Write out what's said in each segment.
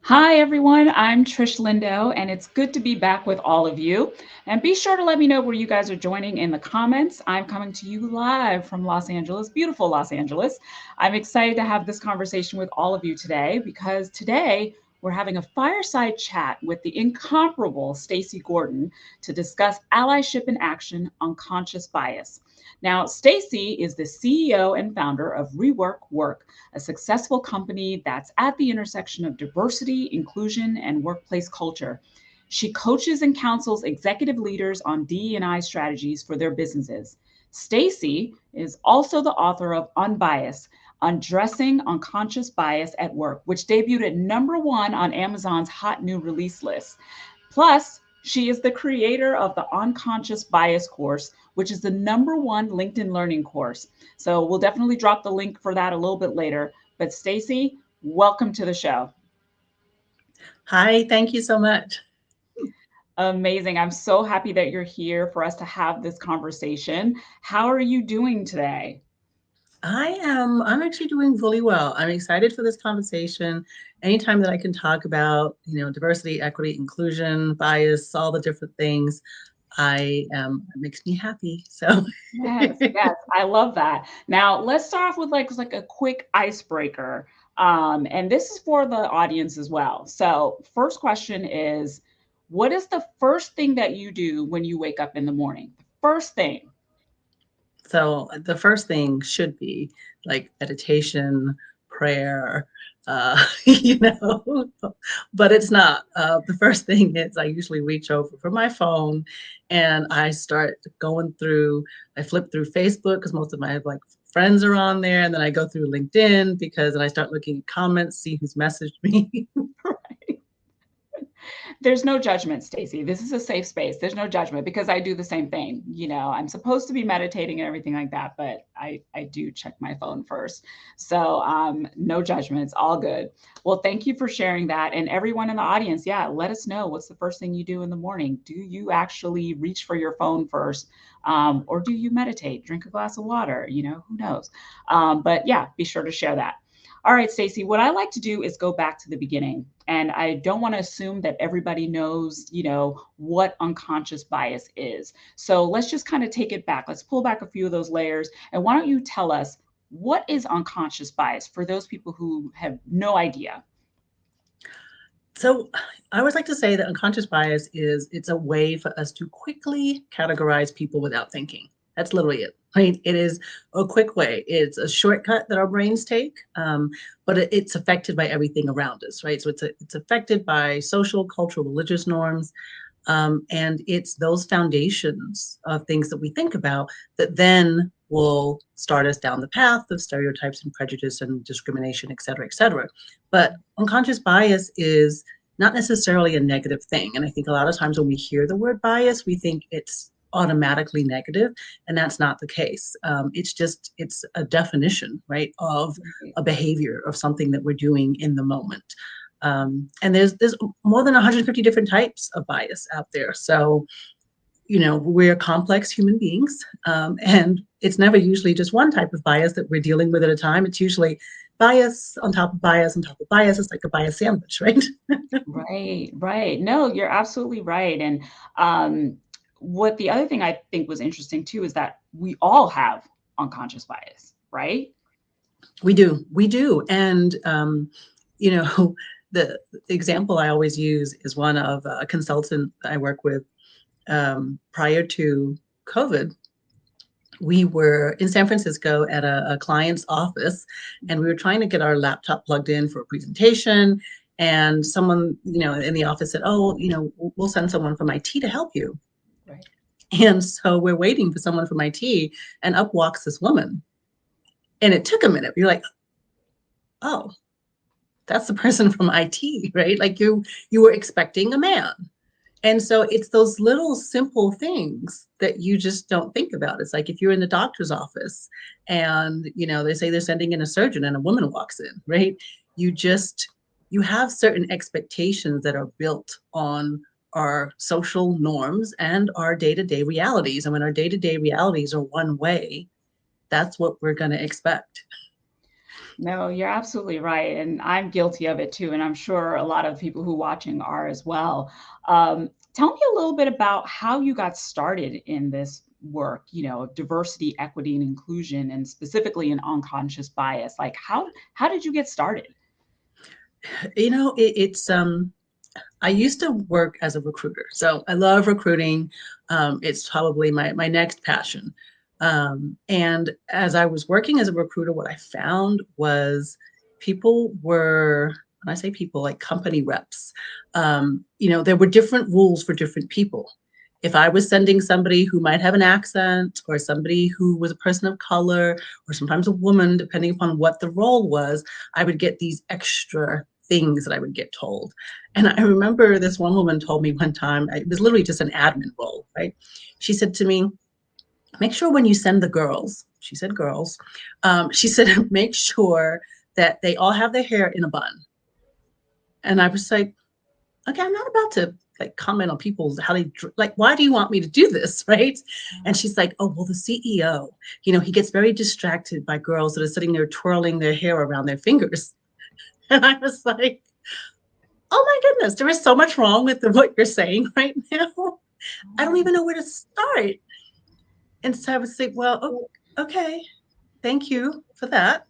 Hi, everyone. I'm Trish Lindo, and it's good to be back with all of you. And be sure to let me know where you guys are joining in the comments. I'm coming to you live from Los Angeles, beautiful Los Angeles. I'm excited to have this conversation with all of you today because today we're having a fireside chat with the incomparable Stacey Gordon to discuss allyship in action, unconscious bias. Now, Stacey is the CEO and founder of Rework Work, a successful company that's at the intersection of diversity, inclusion, and workplace culture. She coaches and counsels executive leaders on DE&I strategies for their businesses. Stacey is also the author of Unbiased, Undressing Unconscious Bias at Work, which debuted at #1 on Amazon's hot new release list. Plus, she is the creator of the Unconscious Bias course, which is the #1 LinkedIn learning course. So we'll definitely drop the link for that a little bit later. But Stacey, welcome to the show. Hi, thank you so much. Amazing. I'm so happy that you're here for us to have this conversation. How are you doing today? I'm actually doing really well. I'm excited for this conversation. Anytime that I can talk about, diversity, equity, inclusion, bias, all the different things, it makes me happy. So Yes, yes, I love that. Now, let's start off with like a quick icebreaker. And this is for the audience as well. So, first question is, what is the first thing that you do when you wake up in the morning? First thing. So the first thing should be like meditation, prayer, you know, but it's not. The first thing is I usually reach over for my phone and I start going through, I flip through Facebook because most of my like friends are on there. And then I go through LinkedIn because then I start looking at comments, see who's messaged me. There's no judgment, Stacey. This is a safe space. There's no judgment because I do the same thing. You know, I'm supposed to be meditating and everything like that, but I do check my phone first. So no judgments, all good. Well, thank you for sharing that. And everyone in the audience, yeah, let us know what's the first thing you do in the morning. Do you actually reach for your phone first? Or do you meditate, drink a glass of water? You know, who knows? But yeah, be sure to share that. All right, Stacey, what I like to do is go back to the beginning. And I don't want to assume that everybody knows, what unconscious bias is. So let's just kind of take it back. Let's pull back a few of those layers. And why don't you tell us what is unconscious bias for those people who have no idea? So I always like to say that unconscious bias is it's a way for us to quickly categorize people without thinking. That's literally it. Right? It is a quick way. It's a shortcut that our brains take, but it's affected by everything around us, right? So it's affected by social, cultural, religious norms, and it's those foundations of things that we think about that then will start us down the path of stereotypes and prejudice and discrimination, et cetera, et cetera. But unconscious bias is not necessarily a negative thing. And I think a lot of times when we hear the word bias, we think it's automatically negative, and that's not the case. It's a definition, right, of a behavior of something that we're doing in the moment. And there's more than 150 different types of bias out there. So, we're complex human beings, and it's never usually just one type of bias that we're dealing with at a time. It's usually bias on top of bias on top of bias. It's like a bias sandwich, right? Right, right. No, you're absolutely right. And what the other thing I think was interesting too is that we all have unconscious bias, right? We do, and you know, the example I always use is one of a consultant I work with. Prior to COVID, we were in San Francisco at a client's office, and we were trying to get our laptop plugged in for a presentation. And someone, in the office said, "Oh, we'll send someone from IT to help you." Right. And so we're waiting for someone from IT, and up walks this woman. And it took a minute. You're like, "Oh, that's the person from IT, right?" Like you were expecting a man. And so it's those little simple things that you just don't think about. It's like if you're in the doctor's office and, they say they're sending in a surgeon and a woman walks in, right? You just, you have certain expectations that are built on our social norms and our day-to-day realities. And when our day-to-day realities are one way, that's what we're going to expect. No, you're absolutely right. And I'm guilty of it too. And I'm sure a lot of people who are watching are as well. Tell me a little bit about how you got started in this work, of diversity, equity, and inclusion, and specifically in unconscious bias. Like how did you get started? It's I used to work as a recruiter, so I love recruiting. It's probably my next passion. And as I was working as a recruiter, what I found was people were, when I say people, like company reps, there were different rules for different people. If I was sending somebody who might have an accent, or somebody who was a person of color, or sometimes a woman, depending upon what the role was, I would get these extra things that I would get told. And I remember this one woman told me one time, it was literally just an admin role, right? She said to me, make sure when you send the girls, she said girls, she said, make sure that they all have their hair in a bun. And I was like, okay, I'm not about to like comment on people's how they like, why do you want me to do this? Right. And she's like, oh, well, the CEO, he gets very distracted by girls that are sitting there twirling their hair around their fingers. And I was like, oh my goodness, there is so much wrong with what you're saying right now. I don't even know where to start. And so I was like, well, okay, thank you for that.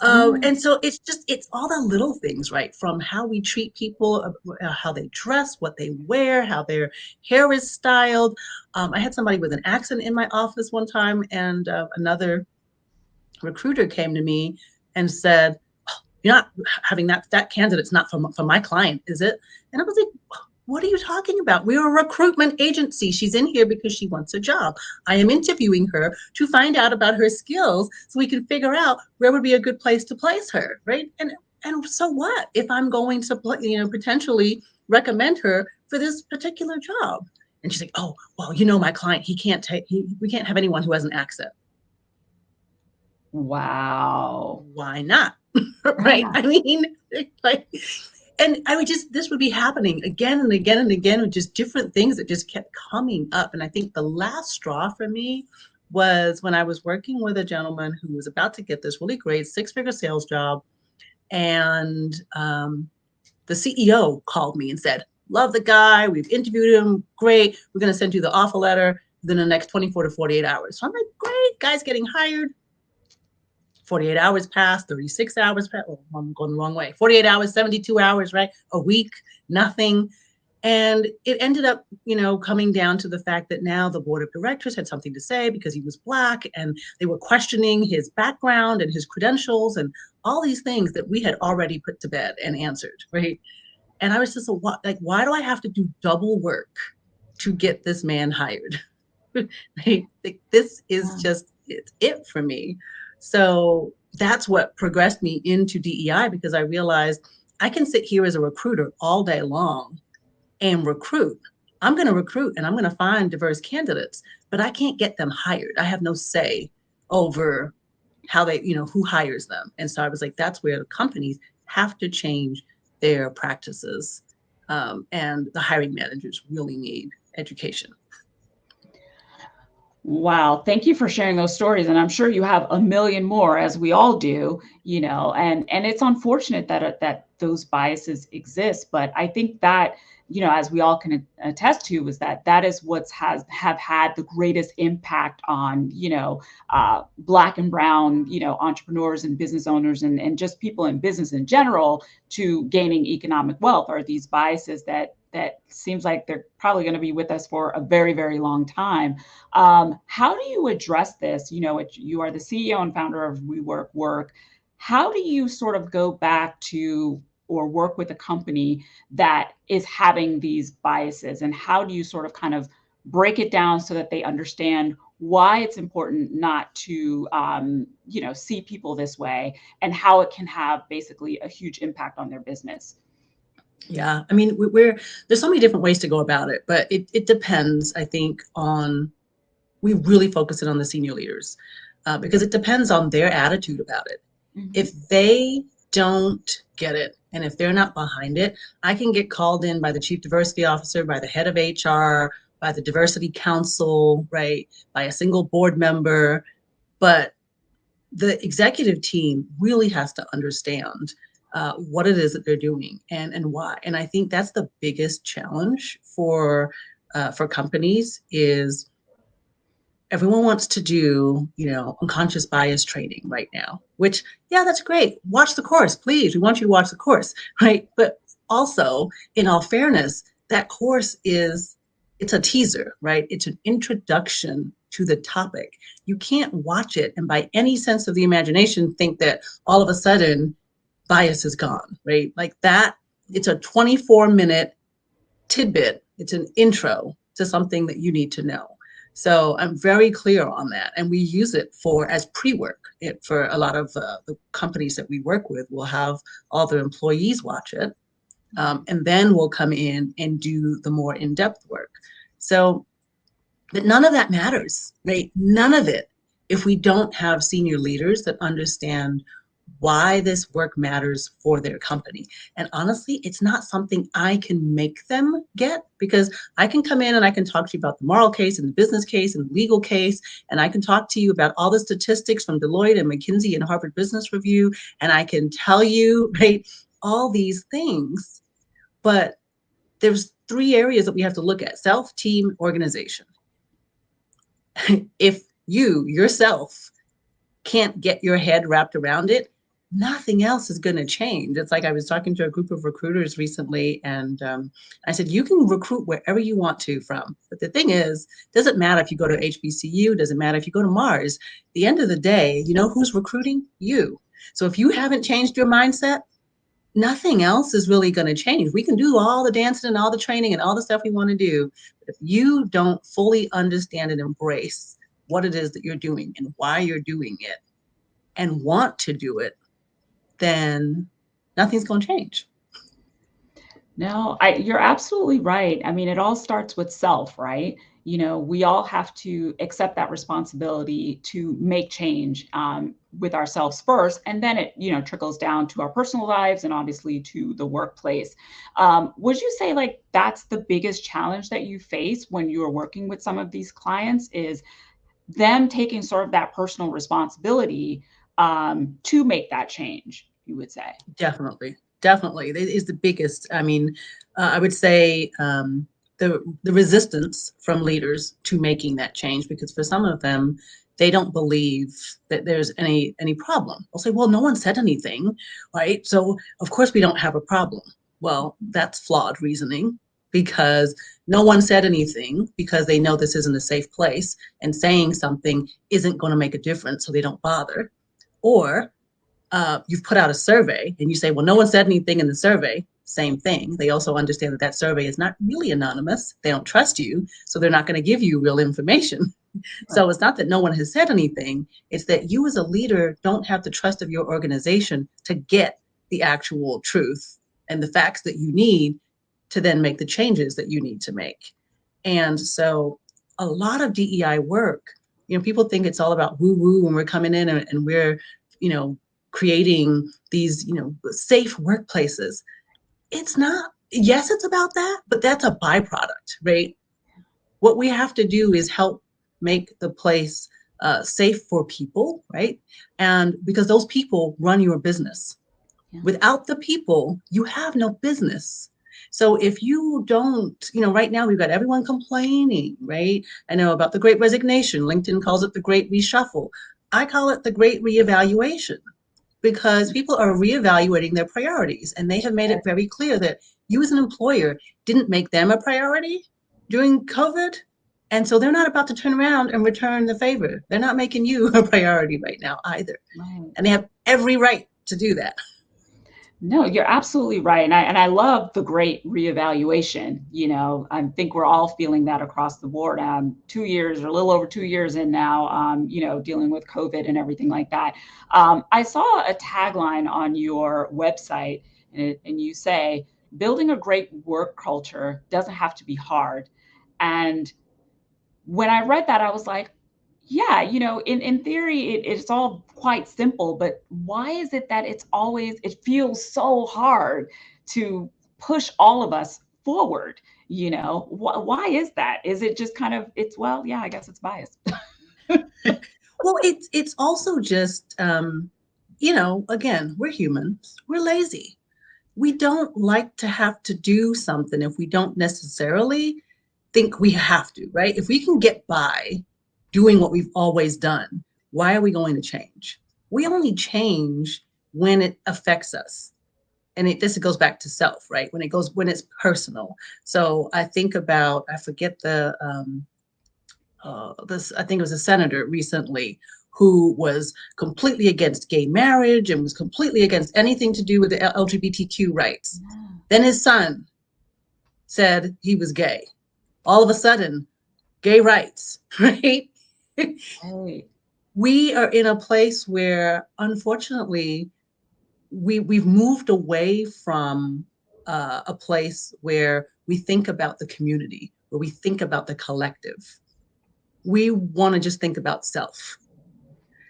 Oh, And so it's all the little things, right? From how we treat people, how they dress, what they wear, how their hair is styled. I had somebody with an accent in my office one time, and another recruiter came to me and said, you're not having that candidate's not for my client, is it? And I was like, what are you talking about? We're a recruitment agency. She's in here because she wants a job. I am interviewing her to find out about her skills so we can figure out where would be a good place to place her, right? And so what if I'm going to potentially recommend her for this particular job? And she's like, oh, well, my client, we can't have anyone who has an accent. wow. Why not? Right? Yeah. I mean, like, and I would this would be happening again and again and again with just different things that just kept coming up. And I think the last straw for me was when I was working with a gentleman who was about to get this really great six-figure sales job. And the CEO called me and said, love the guy. We've interviewed him. Great. We're going to send you the offer letter within the next 24 to 48 hours. So I'm like, great. Guy's getting hired. 48 hours passed, 36 hours passed. Oh, I'm going the wrong way. 48 hours, 72 hours, right? A week, nothing. And it ended up, coming down to the fact that now the board of directors had something to say because he was Black, and they were questioning his background and his credentials and all these things that we had already put to bed and answered, right? And I was just like, why do I have to do double work to get this man hired? Right? Like, this is just it's it for me. So that's what progressed me into DEI, because I realized I can sit here as a recruiter all day long and recruit. I'm going to recruit and I'm going to find diverse candidates, but I can't get them hired. I have no say over how they, who hires them. And so I was like, that's where the companies have to change their practices. And the hiring managers really need education. Wow, thank you for sharing those stories, and I'm sure you have a million more, as we all do, and it's unfortunate that those biases exist, but I think that, as we all can attest to, is that is what's have had the greatest impact on, Black and brown, entrepreneurs and business owners and just people in business in general to gaining economic wealth, are these biases that seems like they're probably going to be with us for a very, very long time. How do you address this? You are the CEO and founder of WeWork Work. How do you sort of go back to or work with a company that is having these biases? And how do you sort of kind of break it down so that they understand why it's important not to, see people this way, and how it can have basically a huge impact on their business? Yeah, I mean, there's so many different ways to go about it, but it depends, I think, on we really focus it on the senior leaders, because it depends on their attitude about it. Mhm. If they don't get it and if they're not behind it, I can get called in by the chief diversity officer, by the head of HR, by the diversity council, right, by a single board member. But the executive team really has to understand what it is that they're doing and why. And I think that's the biggest challenge for companies is everyone wants to do, unconscious bias training right now, which, yeah, that's great. Watch the course, please. We want you to watch the course, right? But also, in all fairness, that course it's a teaser, right? It's an introduction to the topic. You can't watch it and by any sense of the imagination think that all of a sudden bias is gone, right? Like that, it's a 24-minute tidbit. It's an intro to something that you need to know. So I'm very clear on that, and we use it for as pre-work. For a lot of the companies that we work with, we'll have all their employees watch it, and then we'll come in and do the more in-depth work. So, but none of that matters, right? None of it if we don't have senior leaders that understand why this work matters for their company. And honestly, it's not something I can make them get because I can come in and I can talk to you about the moral case and the business case and the legal case. And I can talk to you about all the statistics from Deloitte and McKinsey and Harvard Business Review. And I can tell you, right, all these things. But there's three areas that we have to look at: self, team, organization. If you yourself can't get your head wrapped around it, nothing else is going to change. It's like I was talking to a group of recruiters recently, and I said, you can recruit wherever you want to from. But the thing is, doesn't matter if you go to HBCU, doesn't matter if you go to Mars. At the end of the day, you know who's recruiting? You. So if you haven't changed your mindset, nothing else is really going to change. We can do all the dancing and all the training and all the stuff we want to do. But if you don't fully understand and embrace what it is that you're doing and why you're doing it and want to do it, then nothing's going to change. No, you're absolutely right. I mean, it all starts with self, right? We all have to accept that responsibility to make change with ourselves first, and then it, trickles down to our personal lives and obviously to the workplace. Would you say like that's the biggest challenge that you face when you are working with some of these clients is them taking sort of that personal responsibility to make that change, you would say? Definitely. Definitely. It is the biggest. I mean, I would say the resistance from leaders to making that change, because for some of them, they don't believe that there's any problem. They'll say, well, no one said anything, right? So of course we don't have a problem. Well, that's flawed reasoning because no one said anything because they know this isn't a safe place and saying something isn't going to make a difference, so they don't bother. Or you've put out a survey and you say, well, no one said anything in the survey. Same thing. They also understand that that survey is not really anonymous. They don't trust you, so they're not going to give you real information. So it's not that no one has said anything. It's that you as a leader don't have the trust of your organization to get the actual truth and the facts that you need to then make the changes that you need to make. And so a lot of DEI work, people think it's all about woo woo when we're coming in and we're, you know, creating these, safe workplaces. It's not. Yes, it's about that, but that's a byproduct, right? What we have to do is help make the place safe for people, right? And because those people run your business. Yeah. Without the people, you have no business. So if you don't, right now we've got everyone complaining, right? I know about the great resignation. LinkedIn calls it the great reshuffle. I call it the great reevaluation because people are reevaluating their priorities and they have made it very clear that you as an employer didn't make them a priority during COVID. And so they're not about to turn around and return the favor. They're not making you a priority right now either. Right. And they have every right to do that. No, you're absolutely right. And I love the great reevaluation. I think we're all feeling that across the board. 2 years or a little over 2 years in now, dealing with COVID and everything like that. I saw a tagline on your website, and you say, building a great work culture doesn't have to be hard. And when I read that, I was like, yeah, in theory, it's all quite simple, but why is it that it feels so hard to push all of us forward? Why is that? Is it just kind of, well, yeah, I guess it's bias. Well, it's also just again, we're humans. We're lazy. We don't like to have to do something if we don't necessarily think we have to, right? If we can get by doing what we've always done, why are we going to change? We only change when it affects us. And this goes back to self, right? When it's personal. So I think about, I forget this, I think it was a senator recently who was completely against gay marriage and was completely against anything to do with the LGBTQ rights. Yeah. Then his son said he was gay. All of a sudden, gay rights, right? Right. We are in a place where, unfortunately, we've moved away from a place where we think about the community, where we think about the collective. We want to just think about self.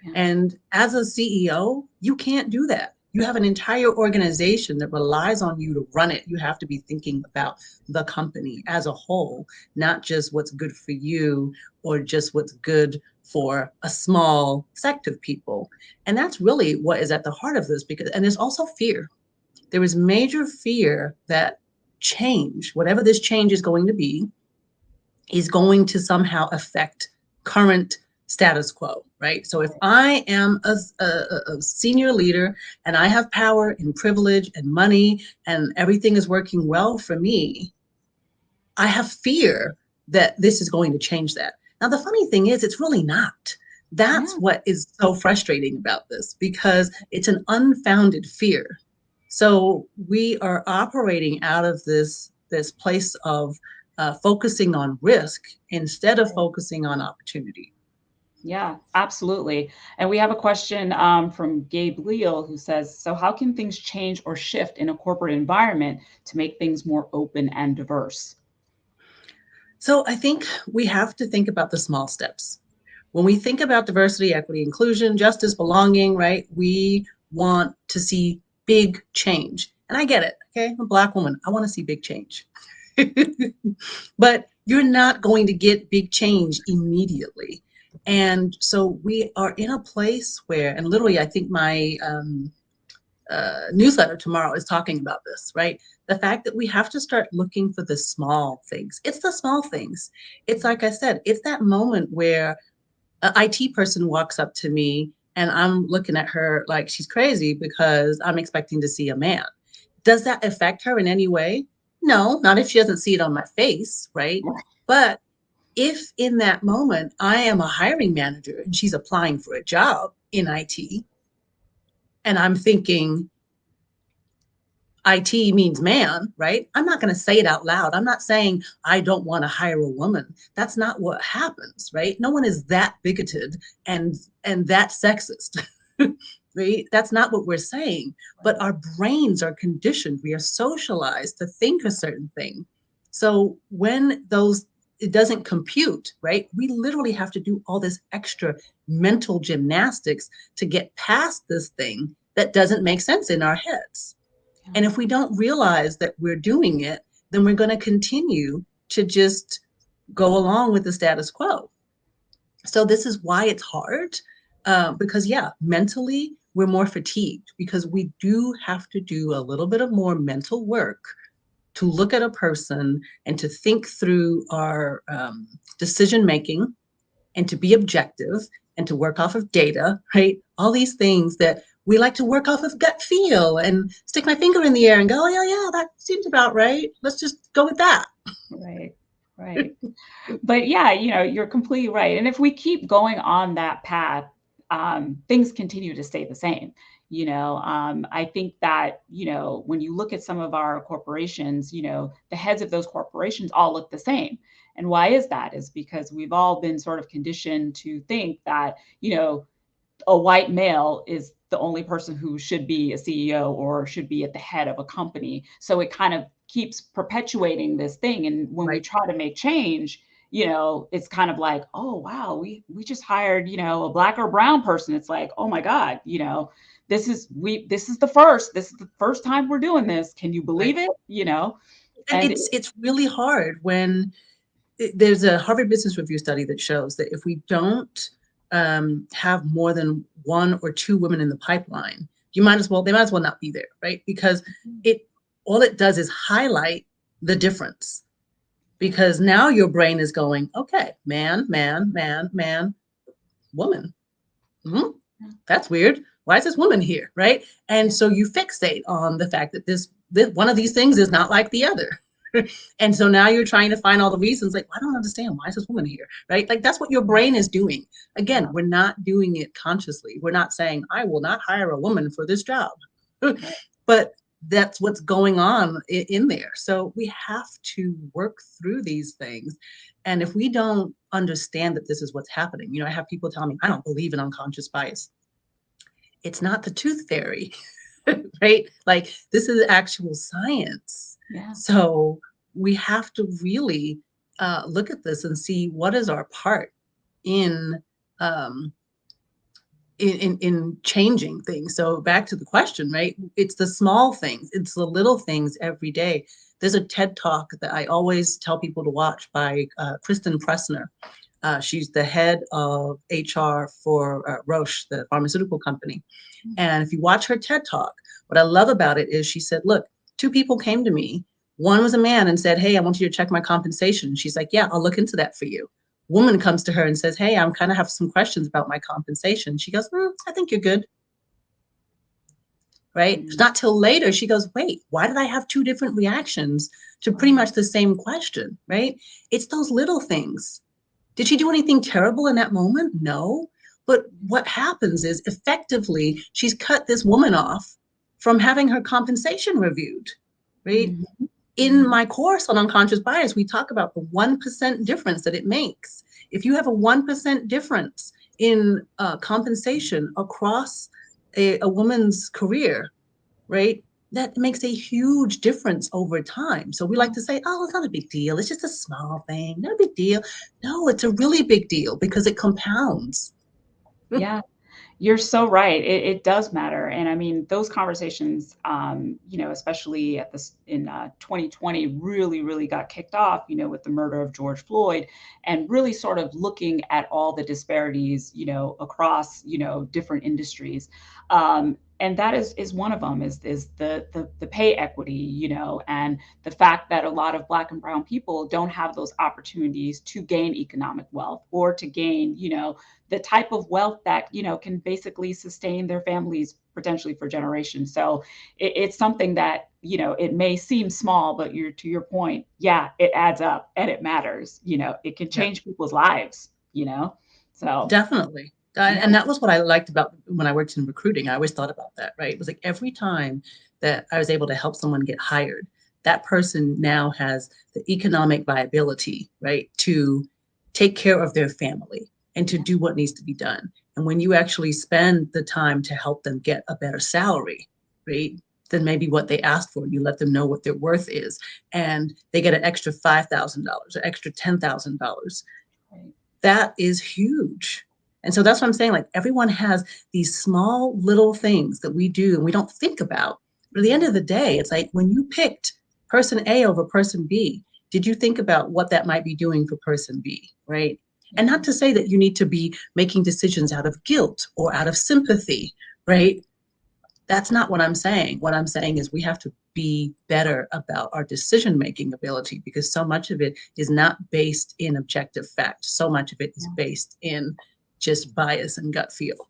Yeah. And as a CEO, you can't do that. You have an entire organization that relies on you to run it. You have to be thinking about the company as a whole, not just what's good for you or just what's good for a small sect of people. And that's really what is at the heart of this, because, and there's also fear. There is major fear that change, whatever this change is going to be, is going to somehow affect current status quo, right? So if I am a senior leader and I have power and privilege and money and everything is working well for me, I have fear that this is going to change that. Now, the funny thing is, it's really not. That's Yeah. what is so frustrating about this, because it's an unfounded fear. So we are operating out of this place of focusing on risk instead of focusing on opportunity. Yeah, absolutely. And we have a question from Gabe Leal who says, so how can things change or shift in a corporate environment to make things more open and diverse? So I think we have to think about the small steps. When we think about diversity, equity, inclusion, justice, belonging, right? We want to see big change. And I get it. Okay. I'm a Black woman. I want to see big change. But you're not going to get big change immediately. And so we are in a place where, and literally, I think my newsletter tomorrow is talking about this, right? The fact that we have to start looking for the small things. It's the small things. It's like I said, it's that moment where an IT person walks up to me and I'm looking at her like she's crazy because I'm expecting to see a man. Does that affect her in any way? No, not if she doesn't see it on my face, right? But if in that moment I am a hiring manager and she's applying for a job in IT and I'm thinking, IT means man, right? I'm not going to say it out loud. I'm not saying I don't want to hire a woman. That's not what happens, right? No one is that bigoted and that sexist. Right? That's not what we're saying. But our brains are conditioned. We are socialized to think a certain thing. So when those it doesn't compute, right? We literally have to do all this extra mental gymnastics to get past this thing that doesn't make sense in our heads. Yeah. And if we don't realize that we're doing it, then we're going to continue to just go along with the status quo. So this is why it's hard, because yeah, mentally we're more fatigued because we do have to do a little bit of more mental work to look at a person and to think through our decision making and to be objective and to work off of data, right? All these things that we like to work off of gut feel and stick my finger in the air and go, oh, yeah, yeah, that seems about right. Let's just go with that. Right. Right. But yeah, you're completely right. And if we keep going on that path, things continue to stay the same. I think that, when you look at some of our corporations, the heads of those corporations all look the same. And why is that? Is because we've all been sort of conditioned to think that, a white male is the only person who should be a CEO or should be at the head of a company. So it kind of keeps perpetuating this thing. And when we Right. try to make change, it's kind of like, oh wow, we just hired, a black or brown person. It's like, oh my God, this is the first time we're doing this. Can you Right. believe it? And And it's really hard when there's a Harvard Business Review study that shows that if we don't have more than one or two women in the pipeline, they might as well not be there, right? Because all it does is highlight the difference. Because now your brain is going, okay, man, man, man, man, woman. That's weird. Why is this woman here, right? And so you fixate on the fact that this one of these things is not like the other. And so now you're trying to find all the reasons, like, well, I don't understand. Why is this woman here, right? Like, that's what your brain is doing. Again, we're not doing it consciously. We're not saying, I will not hire a woman for this job. But that's what's going on in there. So we have to work through these things. And if we don't understand that this is what's happening, I have people tell me, I don't believe in unconscious bias. It's not the tooth fairy, right? Like, this is actual science. Yeah. So we have to really look at this and see what is our part in changing things. So back to the question, right? It's the small things, it's the little things every day. There's a TED Talk that I always tell people to watch by Kristen Pressner. She's the head of HR for Roche, the pharmaceutical company. And if you watch her TED Talk, what I love about it is she said, look, two people came to me. One was a man and said, hey, I want you to check my compensation. She's like, yeah, I'll look into that for you. Woman comes to her and says, hey, I'm kind of have some questions about my compensation. She goes, I think you're good. Right? It's not till later she goes, wait, why did I have two different reactions to pretty much the same question? Right? It's those little things. Did she do anything terrible in that moment? No. But what happens is effectively she's cut this woman off from having her compensation reviewed. Right? In my course on unconscious bias, we talk about the 1% difference that it makes. If you have a 1% difference in compensation across a woman's career, right, that makes a huge difference over time. So we like to say, oh, it's not a big deal. It's just a small thing. Not a big deal. No, it's a really big deal because it compounds. Yeah. You're so right. It does matter. And I mean, those conversations, especially in 2020, really got kicked off, with the murder of George Floyd, and really sort of looking at all the disparities, across, different industries. And that is one of them is the pay equity, and the fact that a lot of Black and brown people don't have those opportunities to gain economic wealth or to gain, the type of wealth that, can basically sustain their families potentially for generations. So it's something that, it may seem small, but to your point, yeah, it adds up and it matters. It can change people's lives, so. Definitely. And that was what I liked about when I worked in recruiting. I always thought about that, right? It was like every time that I was able to help someone get hired, that person now has the economic viability, right, to take care of their family and to do what needs to be done. And when you actually spend the time to help them get a better salary, right, than maybe what they asked for, you let them know what their worth is, and they get an extra $5,000 or extra $10,000. That is huge. And so that's what I'm saying. Like, everyone has these small little things that we do and we don't think about. But at the end of the day, it's like when you picked person A over person B, did you think about what that might be doing for person B, right? And not to say that you need to be making decisions out of guilt or out of sympathy, right? That's not what I'm saying. What I'm saying is we have to be better about our decision-making ability, because so much of it is not based in objective fact. So much of it is based in just bias and gut feel.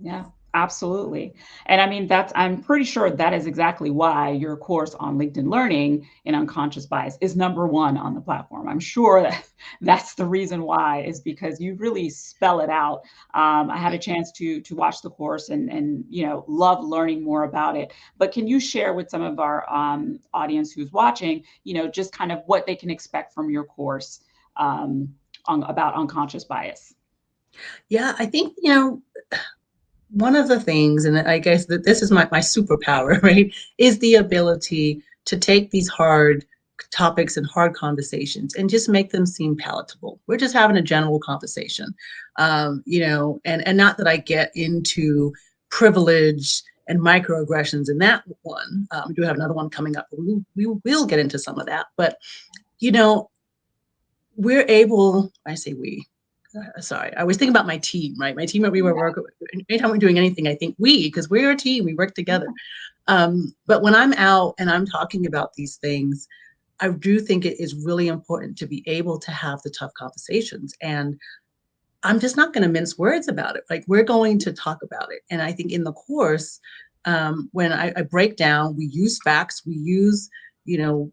Yeah, absolutely. And I mean, I'm pretty sure that is exactly why your course on LinkedIn Learning in unconscious bias is #1 on the platform. I'm sure that that's the reason why, is because you really spell it out. I had a chance to watch the course and love learning more about it. But can you share with some of our audience who's watching, just kind of what they can expect from your course about unconscious bias? Yeah, I think, one of the things, and I guess that this is my superpower, right, is the ability to take these hard topics and hard conversations and just make them seem palatable. We're just having a general conversation, and not that I get into privilege and microaggressions in that one. We do have another one coming up. We will get into some of that, but we're able, I say we, sorry, I was thinking about my team, right? My team that we were working with. Anytime we're doing anything, I think because we're a team, we work together. But when I'm out and I'm talking about these things, I do think it is really important to be able to have the tough conversations. And I'm just not going to mince words about it. Like, we're going to talk about it. And I think in the course, when I break down, we use facts, we use, you know,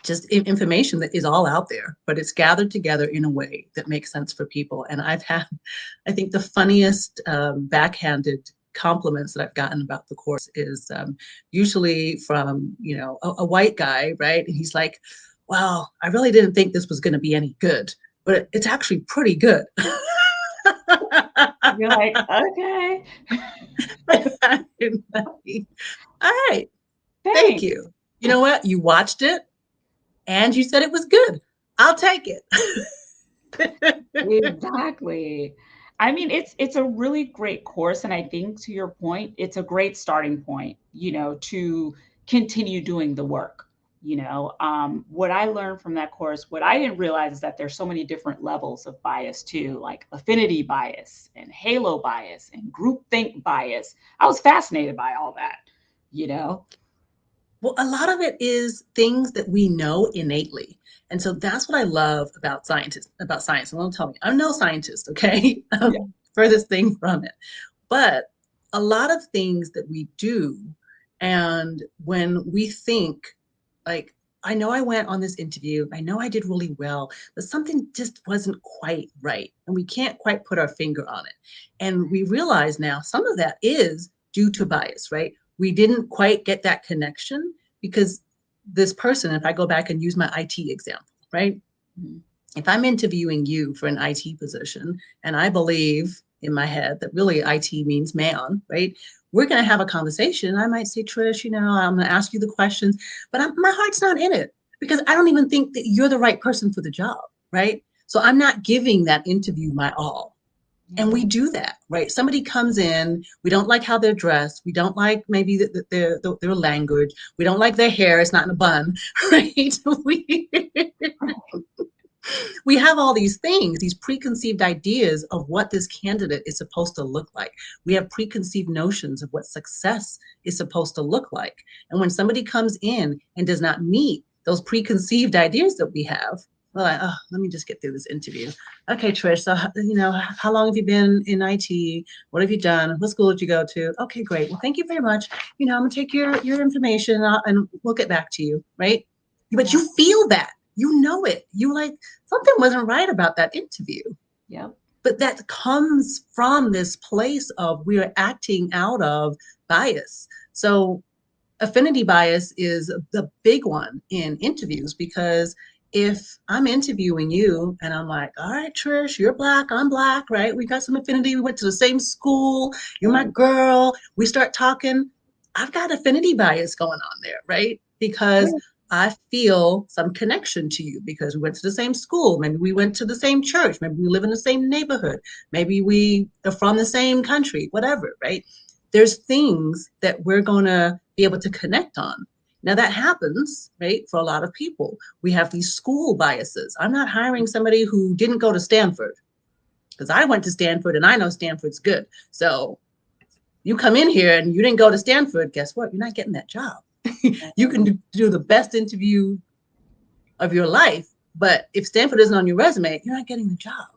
just information that is all out there, but it's gathered together in a way that makes sense for people. And I've had, I think, the funniest backhanded compliments that I've gotten about the course is usually from, a white guy, right? And he's like, "Well, I really didn't think this was going to be any good, but it's actually pretty good." You're like, okay, All right, thank thanks. you. You know what? You watched it and you said it was good. I'll take it. Exactly. I mean, it's a really great course, and I think to your point, it's a great starting point, to continue doing the work. What I learned from that course, what I didn't realize is that there's so many different levels of bias too, like affinity bias and halo bias and groupthink bias. I was fascinated by all that, you know? Well, a lot of it is things that we know innately. And so that's what I love about science. And don't tell me, I'm no scientist, okay? Yeah. Furthest thing from it. But a lot of things that we do, and when we think, like, I know I went on this interview, I know I did really well, but something just wasn't quite right. And we can't quite put our finger on it. And we realize now some of that is due to bias, right? We didn't quite get that connection because this person, if I go back and use my IT example, right? Mhm. If I'm interviewing you for an IT position and I believe in my head that really IT means man, right? We're going to have a conversation. I might say, "Trish, I'm going to ask you the questions, but my heart's not in it because I don't even think that you're the right person for the job, right? So I'm not giving that interview my all." And Yeah. we do that, right? Somebody comes in, we don't like how they're dressed, we don't like maybe their language, we don't like their hair, it's not in a bun, right? We have all these things, these preconceived ideas of what this candidate is supposed to look like. We have preconceived notions of what success is supposed to look like. And when somebody comes in and does not meet those preconceived ideas that we have, we're like, "Oh, let me just get through this interview. Okay, Trish, so, how long have you been in IT? What have you done? What school did you go to? Okay, great. Well, thank you very much. I'm gonna take your information and we'll get back to you, right? But Yeah. you feel that. You know it. You like, something wasn't right about that interview. Yep. But that comes from this place of we're acting out of bias. So affinity bias is the big one in interviews because if I'm interviewing you and I'm like, "All right, Trish, you're black, I'm black, right? We got some affinity. We went to the same school. You're my girl." We start talking. I've got affinity bias going on there, right? Because I feel some connection to you because we went to the same school. Maybe we went to the same church. Maybe we live in the same neighborhood. Maybe we are from the same country, whatever, right? There's things that we're going to be able to connect on. Now that happens, right, for a lot of people. We have these school biases. I'm not hiring somebody who didn't go to Stanford because I went to Stanford and I know Stanford's good. So you come in here and you didn't go to Stanford, guess what? You're not getting that job. You can do the best interview of your life, but if Stanford isn't on your resume, you're not getting the job.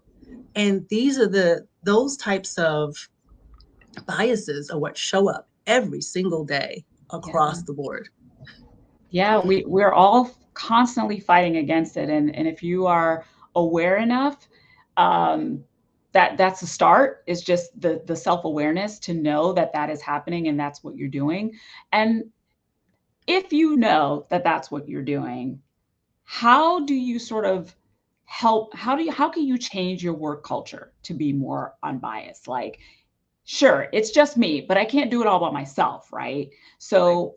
And these are those types of biases are what show up every single day Yeah. across the board. Yeah, we're all constantly fighting against it, and if you are aware enough, um, that's a start. Is just the self awareness to know that that is happening and that's what you're doing. And if you know that that's what you're doing, how do you sort of help? How can you change your work culture to be more unbiased? Like, sure, it's just me, but I can't do it all by myself, right? Right. So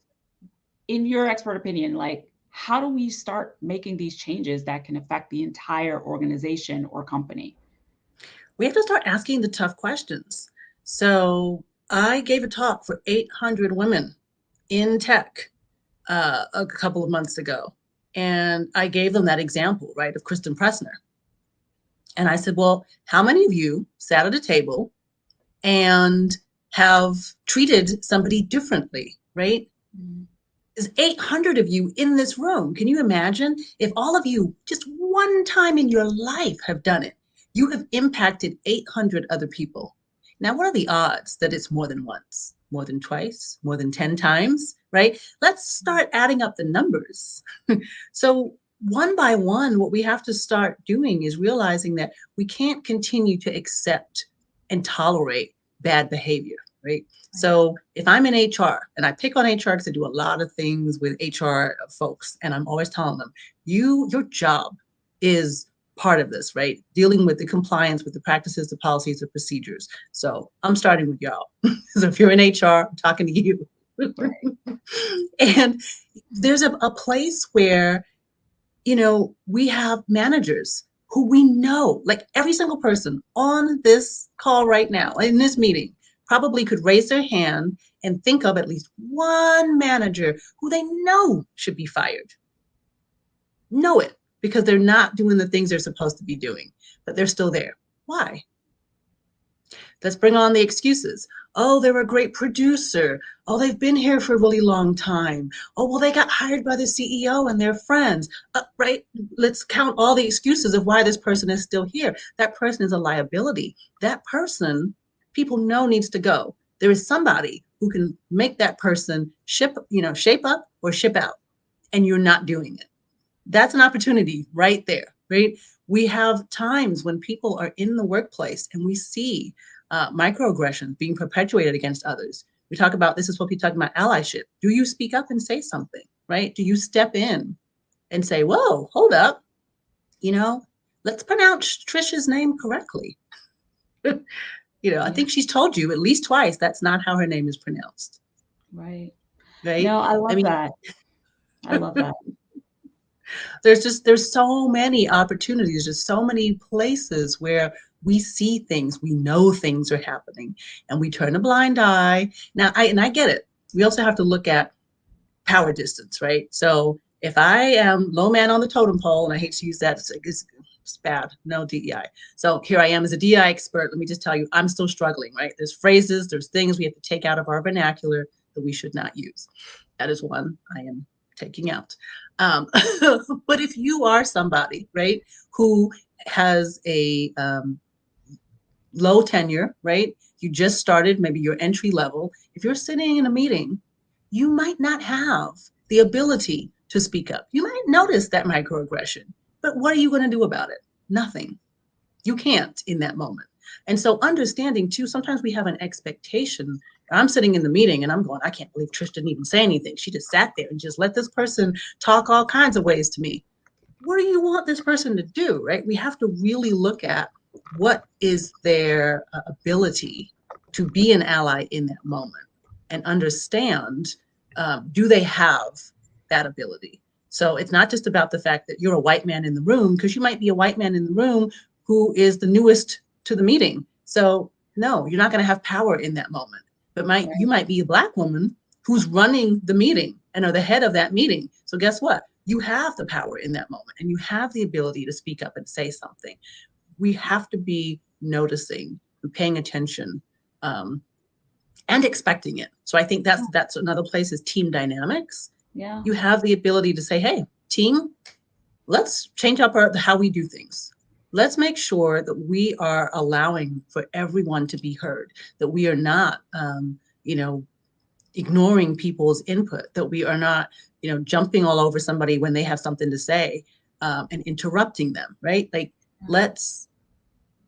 in your expert opinion, like how do we start making these changes that can affect the entire organization or company? We have to start asking the tough questions. So I gave a talk for 800 women in tech a couple of months ago. And I gave them that example, right, of Kristen Pressner. And I said, well, how many of you sat at a table and have treated somebody differently, right? Mm. There's 800 of you in this room. Can you imagine if all of you just one time in your life have done it? You have impacted 800 other people. Now, what are the odds that it's more than once, more than twice, more than 10 times, right? Let's start adding up the numbers. So, one by one, what we have to start doing is realizing that we can't continue to accept and tolerate bad behavior, right? Right. So if I'm in HR and I pick on HR because I do a lot of things with HR folks, and I'm always telling them, your job is part of this, right? Dealing with the compliance with the practices, the policies, the procedures. So I'm starting with y'all. So if you're in HR, I'm talking to you. Right. And there's a place where we have managers who we know, like every single person on this call right now, in this meeting, probably could raise their hand and think of at least one manager who they know should be fired. Know it because they're not doing the things they're supposed to be doing, but they're still there. Why? Let's bring on the excuses. Oh, they're a great producer. Oh, they've been here for a really long time. Oh, well, they got hired by the CEO and they're friends. Right? Let's count all the excuses of why this person is still here. That person is a liability. That person, people know needs to go. There is somebody who can make that person shape up or ship out, and you're not doing it. That's an opportunity right there, right? We have times when people are in the workplace and we see microaggressions being perpetuated against others. We talk about this is what we talk about allyship. Do you speak up and say something, right? Do you step in and say, whoa, hold up, you know, let's pronounce Trisha's name correctly. I Yeah. think she's told you at least twice that's not how her name is pronounced, Right. right? No, I I love mean, that. I love that. there's so many opportunities, there's so many places where we see things, we know things are happening, and we turn a blind eye. Now I get it. We also have to look at power distance, right? So if I am low man on the totem pole, and I hate to use that, it's bad, no DEI. So here I am as a DEI expert. Let me just tell you, I'm still struggling, right? There's phrases, there's things we have to take out of our vernacular that we should not use. That is one I am taking out. Um, but if you are somebody, right, who has a low tenure, right? You just started, maybe your entry level. If you're sitting in a meeting, you might not have the ability to speak up. You might notice that microaggression, but what are you going to do about it? Nothing. You can't in that moment. And so understanding too, sometimes we have an expectation. I'm sitting in the meeting and I'm going, I can't believe Trish didn't even say anything. She just sat there and just let this person talk all kinds of ways to me. What do you want this person to do, right? We have to really look at what is their ability to be an ally in that moment and understand, do they have that ability? So it's not just about the fact that you're a white man in the room, because you might be a white man in the room who is the newest to the meeting. So no, you're not going to have power in that moment. But you Right. might be a Black woman who's running the meeting and are the head of that meeting. So guess what? You have the power in that moment and you have the ability to speak up and say something. We have to be noticing and paying attention, um, and expecting it. So I think that's another place is team dynamics. Yeah. You have the ability to say, hey, team, let's change up how we do things. Let's make sure that we are allowing for everyone to be heard, that we are not, ignoring people's input, that we are not, jumping all over somebody when they have something to say, and interrupting them, right? Like, Yeah. let's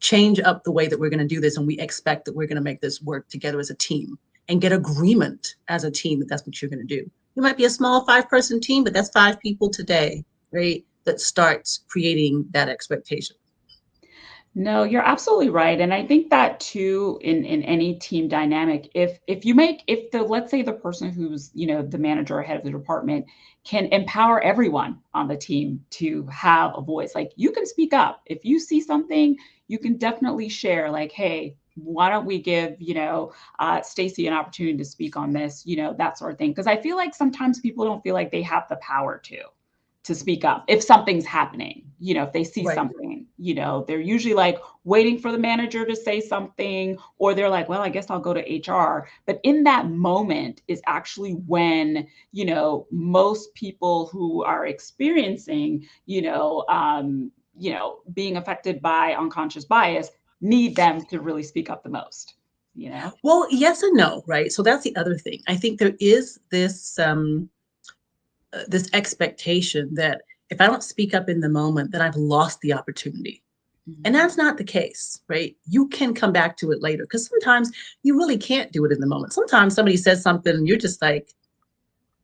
change up the way that we're going to do this. And we expect that we're going to make this work together as a team and get agreement as a team that that's what you're going to do. You might be a small 5-person team, but that's 5 people today, right? That starts creating that expectation. No, you're absolutely right. And I think that too in any team dynamic, if the let's say the person who's, the manager or head of the department can empower everyone on the team to have a voice, like you can speak up. If you see something, you can definitely share, like, hey, why don't we give, Stacey an opportunity to speak on this, that sort of thing. Because I feel like sometimes people don't feel like they have the power to speak up if something's happening, if they see Right. something, they're usually like waiting for the manager to say something, or they're like, well, I guess I'll go to HR. But in that moment is actually when, most people who are experiencing, being affected by unconscious bias need them to really speak up the most. Well, yes and no, right? So that's the other thing. I think there is this expectation that if I don't speak up in the moment, then I've lost the opportunity. And that's not the case, right? You can come back to it later because sometimes you really can't do it in the moment. Sometimes somebody says something and you're just like,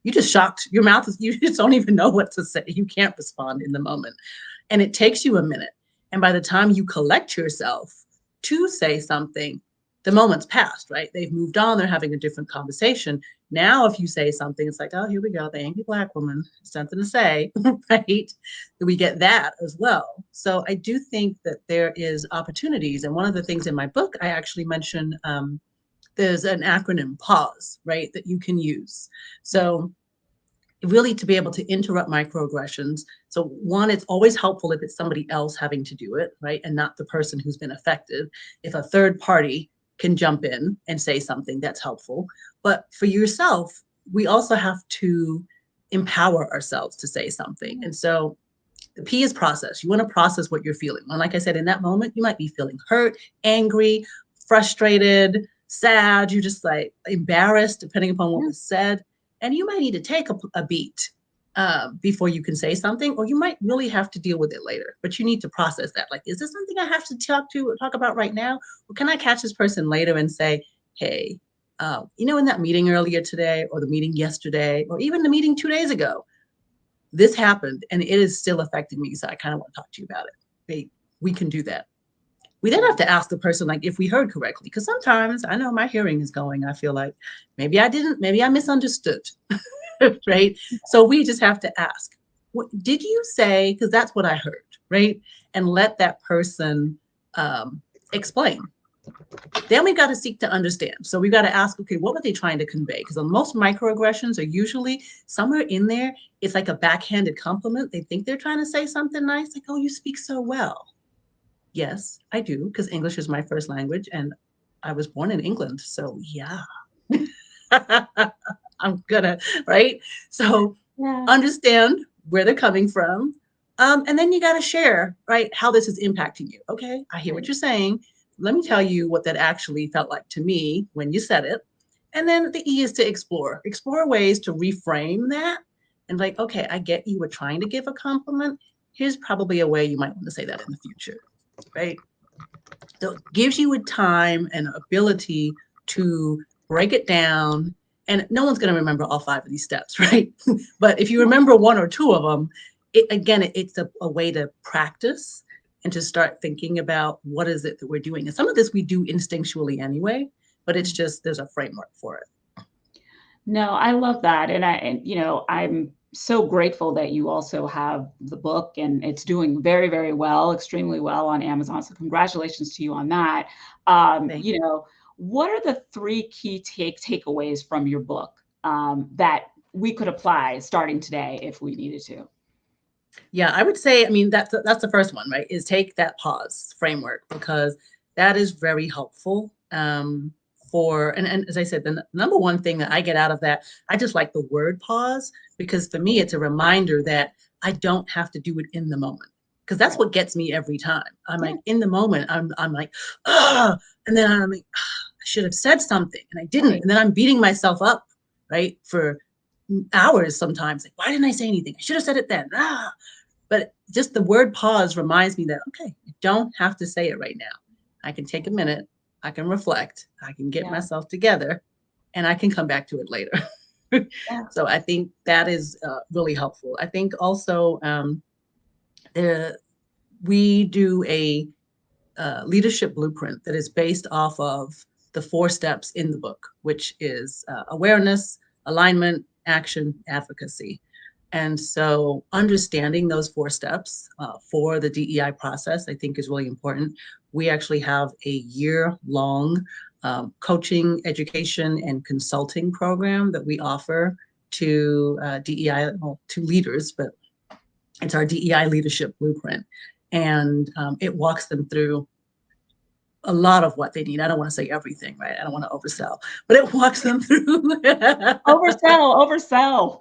you just shocked. Your mouth is, you just don't even know what to say. You can't respond in the moment. And it takes you a minute. And by the time you collect yourself to say something, the moment's passed, right? They've moved on. They're having a different conversation. Now, if you say something, it's like, oh, here we go. The angry Black woman, something to say, right? We get that as well. So I do think that there is opportunities. And one of the things in my book, I actually mentioned there's an acronym PAUSE, right, that you can use. So really to be able to interrupt microaggressions. So one, it's always helpful if it's somebody else having to do it, right? And not the person who's been affected. If a third party can jump in and say something, that's helpful. But for yourself, we also have to empower ourselves to say something. And so the P is process. You want to process what you're feeling. And like I said, in that moment, you might be feeling hurt, angry, frustrated, sad. You're just like embarrassed, depending upon what was said. And you might need to take a beat before you can say something, or you might really have to deal with it later. But you need to process that. Like, is this something I have to talk about right now? Or can I catch this person later and say, hey, in that meeting earlier today, or the meeting yesterday, or even the meeting 2 days ago, this happened and it is still affecting me. So I kind of want to talk to you about it. We can do that. We then have to ask the person, like, if we heard correctly, because sometimes I know my hearing is going, I feel like maybe I misunderstood, right? So we just have to ask, what did you say? Because that's what I heard, right? And let that person explain. Then we've got to seek to understand. So we've got to ask, okay, what were they trying to convey? Because most microaggressions are usually somewhere in there. It's like a backhanded compliment. They think they're trying to say something nice, like, oh, you speak so well. Yes, I do, because English is my first language and I was born in England. So yeah, I'm gonna, right? So understand where they're coming from. And then you got to share, right, how this is impacting you. Okay, I hear what you're saying. Let me tell you what that actually felt like to me when you said it. And then the E is to explore ways to reframe that. And like, okay, I get you were trying to give a compliment. Here's probably a way you might want to say that in the future, right? So it gives you a time and ability to break it down. And no one's going to remember all 5 of these steps, right? But if you remember 1 or 2 of them, it's a way to practice and to start thinking about what is it that we're doing. And some of this we do instinctually anyway, but it's just there's a framework for it. No, I love that. And I'm so grateful that you also have the book and it's doing very, very well, extremely well on Amazon. So congratulations to you on that. What are the 3 key takeaways from your book that we could apply starting today if we needed to? Yeah, I would say, I mean, that's the first one, right? Is take that pause framework, because that is very helpful and as I said, the number one thing that I get out of that, I just like the word pause, because for me, it's a reminder that I don't have to do it in the moment, because that's what gets me every time. I'm like, in the moment, I'm like, ah, and then I'm like, I should have said something and I didn't. And then I'm beating myself up, right? For hours sometimes. Like, why didn't I say anything? I should have said it then. Ah. But just the word pause reminds me that, okay, I don't have to say it right now. I can take a minute, I can reflect, I can get myself together, and I can come back to it later. So I think that is really helpful. I think also we do a leadership blueprint that is based off of the 4 steps in the book, which is awareness, alignment, action, advocacy. And so understanding those 4 steps for the DEI process, I think, is really important. We actually have a year-long coaching, education, and consulting program that we offer to DEI, well, to leaders, but It's our DEI leadership blueprint. And it walks them through a lot of what they need. I don't want to say everything, right? I don't want to oversell, but it walks them through. Oversell.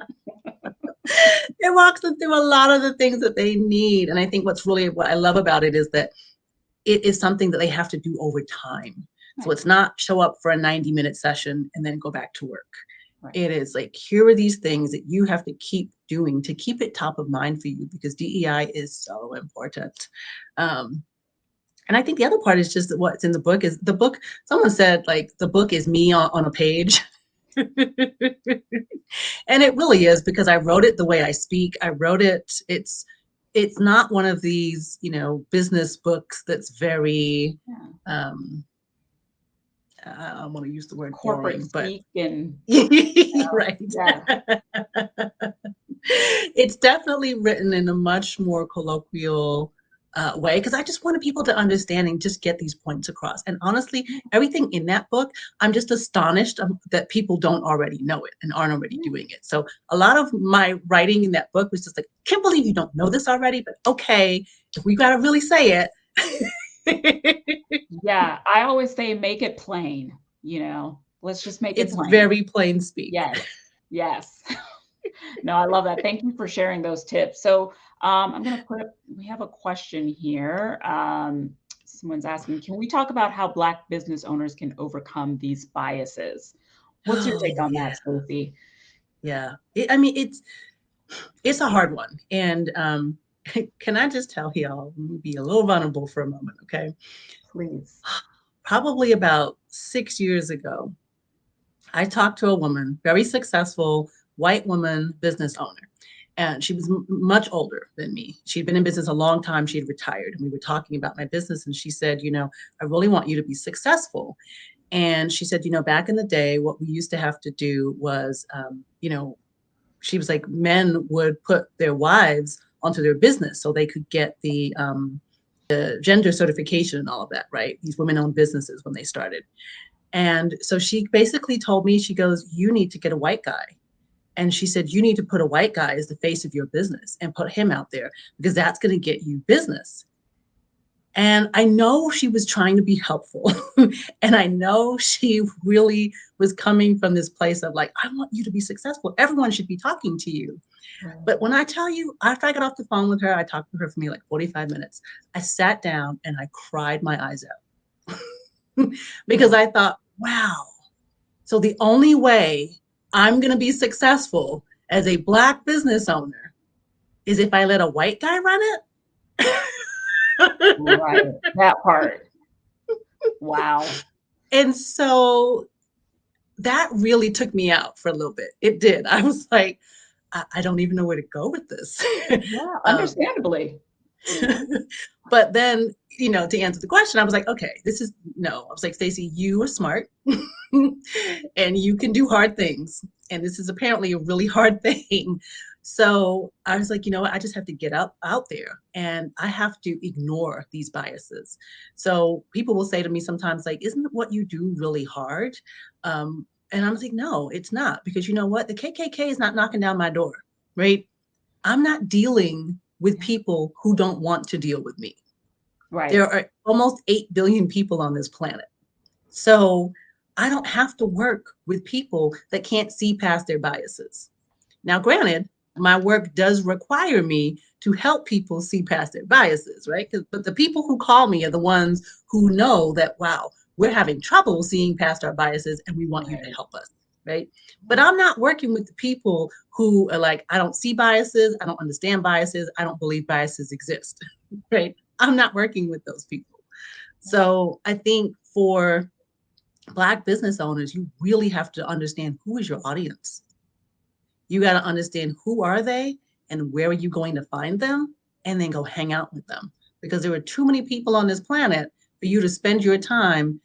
It walks them through a lot of the things that they need. And I think what I love about it is that it is something that they have to do over time. So it's not show up for a 90-minute session and then go back to work. Right. It is like, here are these things that you have to keep doing to keep it top of mind for you, because DEI is so important. And I think the other part is just that what's in the book is someone said, like, the book is me on a page. And it really is, because I wrote it the way I speak. I wrote it. It's not one of these, business books that's very, I want to use the word corporate boring, speak and right. Yeah. It's definitely written in a much more colloquial way, because I just wanted people to understand and just get these points across. And honestly, everything in that book, I'm just astonished that people don't already know it and aren't already doing it. So a lot of my writing in that book was just like, can't believe you don't know this already, but okay, if we got to really say it. Yeah, I always say make it plain, let's just make it plain. It's very plain speak. Yes. No, I love that. Thank you for sharing those tips. So I'm going to we have a question here. Someone's asking, can we talk about how Black business owners can overcome these biases? What's your take on that, Stacey? Yeah, it's a hard one. And can I just tell y'all, be a little vulnerable for a moment, okay? Please. Probably about 6 years ago, I talked to a woman, very successful white woman business owner. And she was much older than me. She'd been in business a long time. She had retired. And we were talking about my business. And she said, I really want you to be successful. And she said, back in the day, what we used to have to do was, she was like, men would put their wives onto their business so they could get the gender certification and all of that, right? These women-owned businesses when they started. And so she basically told me, she goes, you need to get a white guy. And she said, you need to put a white guy as the face of your business and put him out there, because that's going to get you business. And I know she was trying to be helpful. And I know she really was coming from this place of like, I want you to be successful. Everyone should be talking to you. Right. But when I tell you, after I got off the phone with her, I talked to her for like 45 minutes. I sat down and I cried my eyes out because I thought, wow. So the only way I'm going to be successful as a Black business owner is if I let a white guy run it. Right, that part. Wow. And so that really took me out for a little bit. It did. I was like, I don't even know where to go with this. Yeah, understandably. But then, to answer the question, I was like, okay, I was like, Stacey, you are smart and you can do hard things. And this is apparently a really hard thing. So I was like, you know what, I just have to get out there and I have to ignore these biases. So people will say to me sometimes, like, isn't what you do really hard? And I'm like, no, it's not, because you know what? The KKK is not knocking down my door, right? I'm not dealing with people who don't want to deal with me. Right. There are almost 8 billion people on this planet. So I don't have to work with people that can't see past their biases. Now, granted, my work does require me to help people see past their biases, right? But the people who call me are the ones who know that, wow, we're having trouble seeing past our biases and we want you to help us, right? But I'm not working with the people who are like, I don't see biases, I don't understand biases, I don't believe biases exist, right? I'm not working with those people. So I think for Black business owners, you really have to understand, who is your audience? You got to understand, who are they and where are you going to find them, and then go hang out with them, because there are too many people on this planet for you to spend your time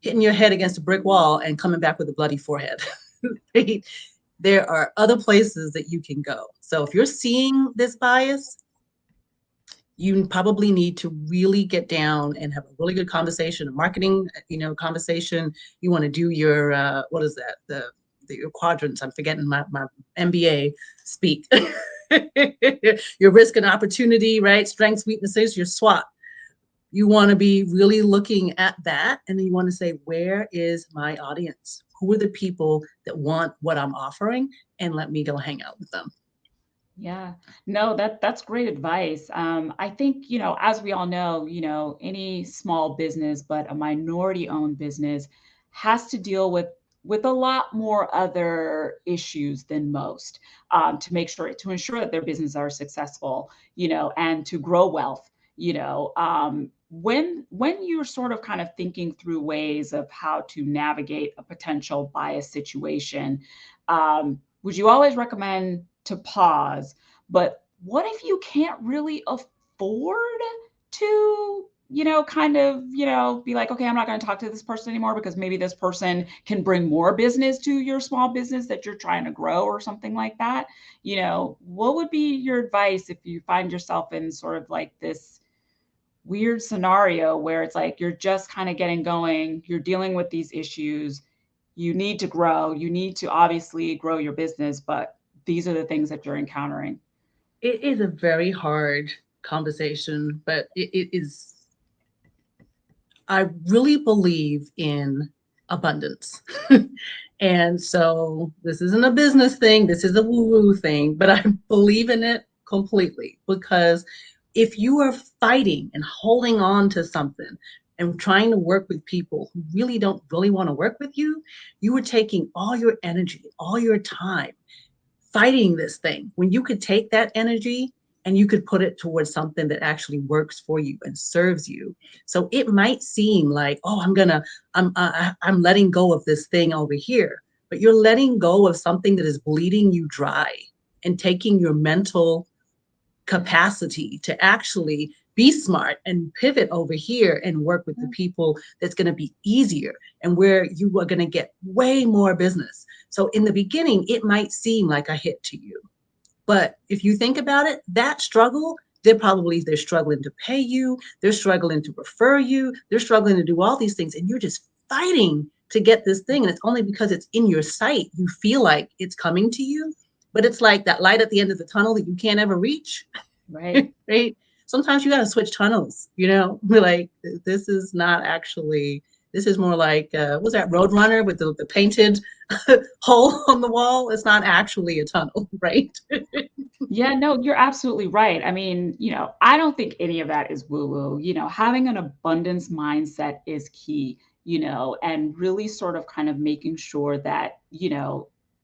hitting your head against a brick wall and coming back with a bloody forehead. There are other places that you can go. So if you're seeing this bias, you probably need to really get down and have a really good conversation, a marketing, conversation. You want to do your, what is that? Your quadrants. I'm forgetting my MBA speak. Your risk and opportunity, right? Strengths, weaknesses, your SWOT. You want to be really looking at that. And then you want to say, where is my audience? Who are the people that want what I'm offering? And let me go hang out with them. Yeah, no, that's great advice. I think, as we all know, any small business, but a minority-owned business has to deal with a lot more other issues than most, to ensure that their businesses are successful, and to grow wealth. When you're sort of kind of thinking through ways of how to navigate a potential bias situation, would you always recommend to pause? But what if you can't really afford to, kind of, be like, okay, I'm not going to talk to this person anymore because maybe this person can bring more business to your small business that you're trying to grow or something like that? What would be your advice if you find yourself in sort of like this weird scenario where it's like you're just kind of getting going, you're dealing with these issues, you need to grow, you need to obviously grow your business, but these are the things that you're encountering? It is a very hard conversation, but it is, I really believe in abundance. And so this isn't a business thing, this is a woo-woo thing, but I believe in it completely because if you are fighting and holding on to something and trying to work with people who really don't really want to work with you, you are taking all your energy, all your time fighting this thing when you could take that energy and you could put it towards something that actually works for you and serves you. So it might seem like, oh, I'm letting go of this thing over here, but you're letting go of something that is bleeding you dry and taking your mental capacity to actually be smart and pivot over here and work with the people that's going to be easier and where you are going to get way more business. So in the beginning, it might seem like a hit to you. But if you think about it, that struggle, they're struggling to pay you, they're struggling to refer you, they're struggling to do all these things, and you're just fighting to get this thing. And it's only because it's in your sight, you feel like it's coming to you. But it's like that light at the end of the tunnel that you can't ever reach. Right. Right? Sometimes you got to switch tunnels, We're like, this is not actually, this is more like, what's that Roadrunner with the painted hole on the wall? It's not actually a tunnel, right? Yeah, no, you're absolutely right. I mean, I don't think any of that is woo woo. Having an abundance mindset is key, and really sort of kind of making sure that,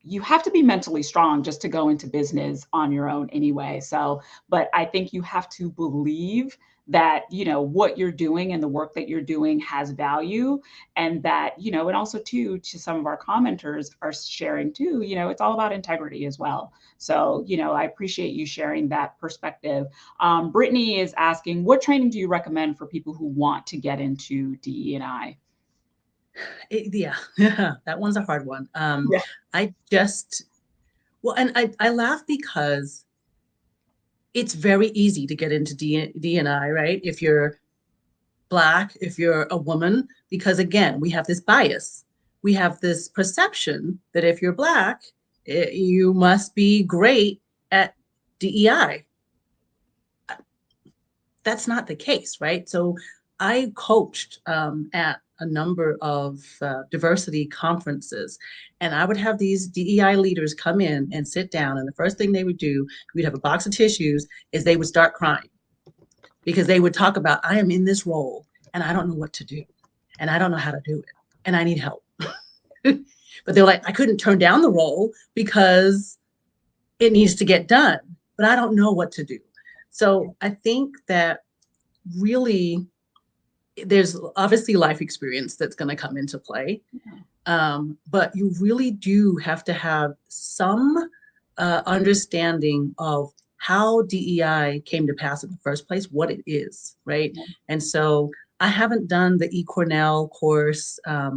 you have to be mentally strong just to go into business on your own anyway. So, but I think you have to believe that, what you're doing and the work that you're doing has value, and that, and also too, to some of our commenters are sharing too, it's all about integrity as well. So, I appreciate you sharing that perspective. Brittany is asking, what training do you recommend for people who want to get into DE&I? Yeah, that one's a hard one. Yeah. I just, well, and I laugh because it's very easy to get into D&I, right? If you're Black, if you're a woman, because again, we have this bias. We have this perception that if you're Black, you must be great at DEI. That's not the case, right? So I coached at a number of diversity conferences, and I would have these DEI leaders come in and sit down, and the first thing they would do, we'd have a box of tissues, is they would start crying because they would talk about, I am in this role and I don't know what to do, and I don't know how to do it, and I need help. But they're like, I couldn't turn down the role because it needs to get done, but I don't know what to do. So I think that really there's obviously life experience that's going to come into play. But you really do have to have some understanding of how DEI came to pass in the first place, what it is, right? And so I haven't done the eCornell course. I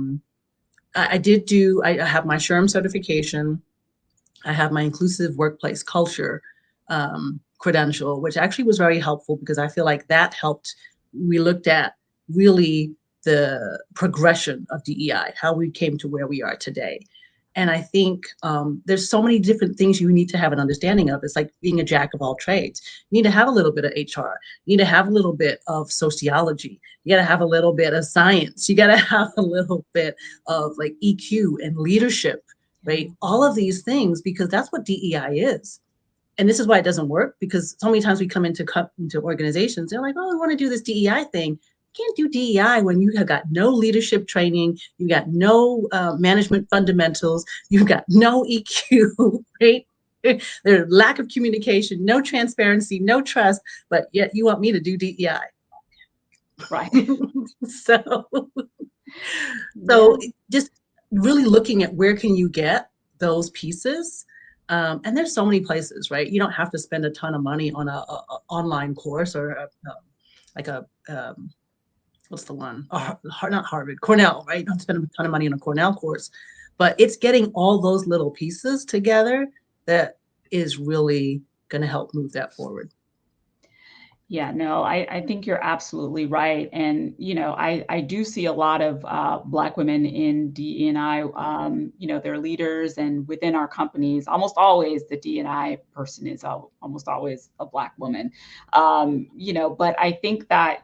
have my SHRM certification. I have my inclusive workplace culture credential, which actually was very helpful because I feel like that helped. We looked at really the progression of DEI, how we came to where we are today. And I think there's so many different things you need to have an understanding of. It's like being a jack of all trades. You need to have a little bit of HR. You need to have a little bit of sociology. You got to have a little bit of science. You got to have a little bit of like EQ and leadership, right? All of these things, because that's what DEI is. And this is why it doesn't work, because so many times we come into organizations, they're like, oh, we want to do this DEI thing. You can't do DEI when you have got no leadership training, you got no management fundamentals, you've got no EQ, right? There's lack of communication, no transparency, no trust, but yet you want me to do DEI. Right. so, Yeah. so just really looking at where can you get those pieces. And there's so many places, right? You don't have to spend a ton of money on a online course or like a what's the one? Not Harvard, Cornell, right? You don't spend a ton of money on a Cornell course, but it's getting all those little pieces together that is really going to help move that forward. Yeah, no, I think you're absolutely right. And, I do see a lot of Black women in DE&I, they're leaders, and within our companies, almost always the D&I person is almost always a Black woman. But I think that,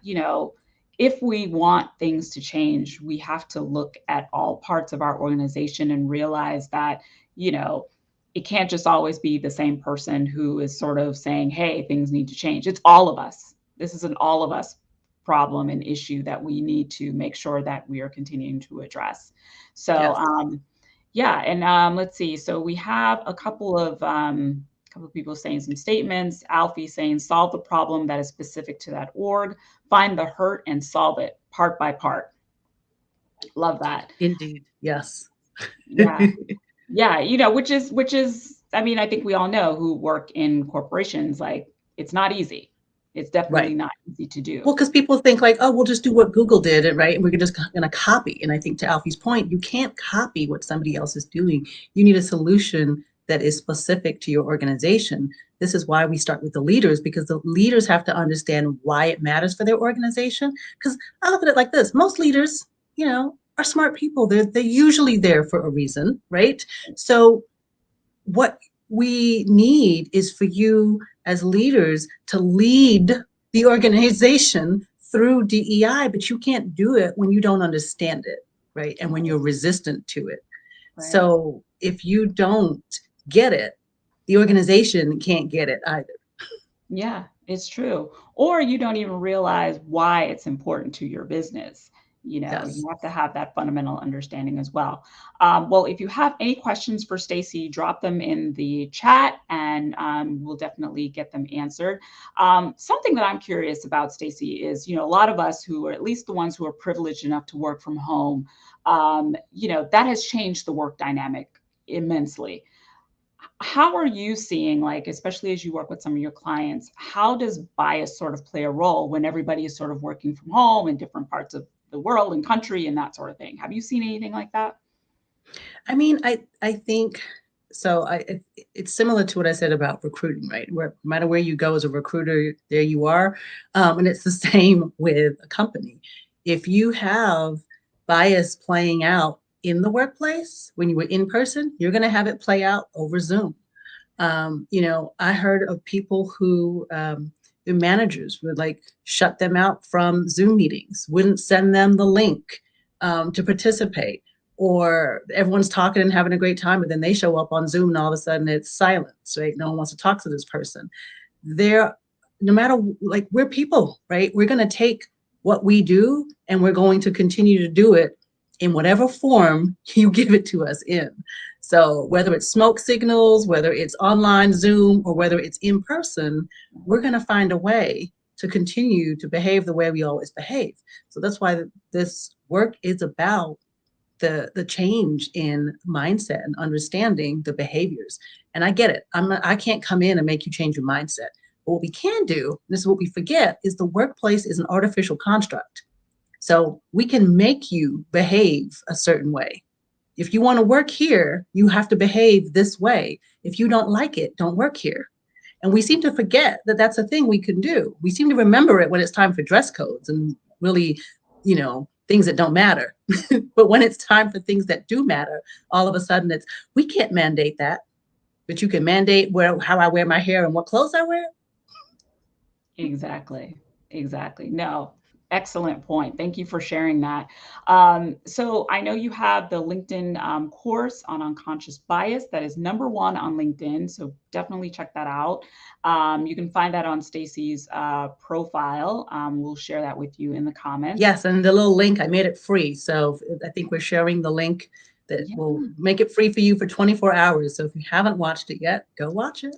if we want things to change, we have to look at all parts of our organization and realize that, it can't just always be the same person who is sort of saying, hey, things need to change. It's all of us. This is an all of us problem and issue that we need to make sure that we are continuing to address. So, Yes. yeah, and let's see. So we have a couple of people saying some statements. Alfie saying, solve the problem that is specific to that org, find the hurt and solve it part by part. Love that. Indeed. Yes. Yeah. Yeah, which is, I mean, I think we all know who work in corporations, like it's not easy. It's definitely Right. not easy to do. Well, because people think like, oh, we'll just do what Google did, right? And we're just going to copy. And I think to Alfie's point, you can't copy what somebody else is doing. You need a solution that is specific to your organization. This is why we start with the leaders, because the leaders have to understand why it matters for their organization. Because I look at it like this: most leaders, are smart people. They're usually there for a reason, right? So what we need is for you as leaders to lead the organization through DEI, but you can't do it when you don't understand it, right? And when you're resistant to it. Right. So if you don't get it, the organization can't get it either. Yeah, it's true. Or you don't even realize why it's important to your business. Yes. You have to have that fundamental understanding as well. Well, if you have any questions for Stacey, drop them in the chat, and we'll definitely get them answered. Something that I'm curious about, Stacey, is a lot of us who are at least the ones who are privileged enough to work from home. That has changed the work dynamic immensely. How are you seeing, like, especially as you work with some of your clients, how does bias sort of play a role when everybody is sort of working from home in different parts of the world and country and that sort of thing? Have you seen anything like that? I mean, I think so. It's similar to what I said about recruiting, right? Where no matter where you go as a recruiter, there you are, and it's the same with a company. If you have bias playing out in the workplace when you were in person, you're going to have it play out over Zoom. I heard of people who the managers would like shut them out from Zoom meetings, wouldn't send them the link to participate, or everyone's talking and having a great time, but then they show up on Zoom and all of a sudden it's silence, right? No one wants to talk to this person. They're no matter like we're people, right? We're going to take what we do and we're going to continue to do it in whatever form you give it to us in. So whether it's smoke signals, whether it's online Zoom, or whether it's in person, we're going to find a way to continue to behave the way we always behave. So that's why this work is about the change in mindset and understanding the behaviors. And I get it. I can't come in and make you change your mindset. But what we can do, this is what we forget, is the workplace is an artificial construct. So we can make you behave a certain way. If you want to work here, you have to behave this way. If you don't like it, don't work here. And we seem to forget that that's a thing we can do. We seem to remember it when it's time for dress codes and really, things that don't matter. But when it's time for things that do matter, all of a sudden we can't mandate that, but you can mandate how I wear my hair and what clothes I wear. Exactly. Exactly. No, excellent point. Thank you for sharing that. So I know you have the LinkedIn course on unconscious bias that is #1 on LinkedIn. So definitely check that out. You can find that on Stacey's profile. We'll share that with you in the comments. Yes, and the little link, I made it free. So I think we're sharing the link that Yeah. will make it free for you for 24 hours. So if you haven't watched it yet, go watch it.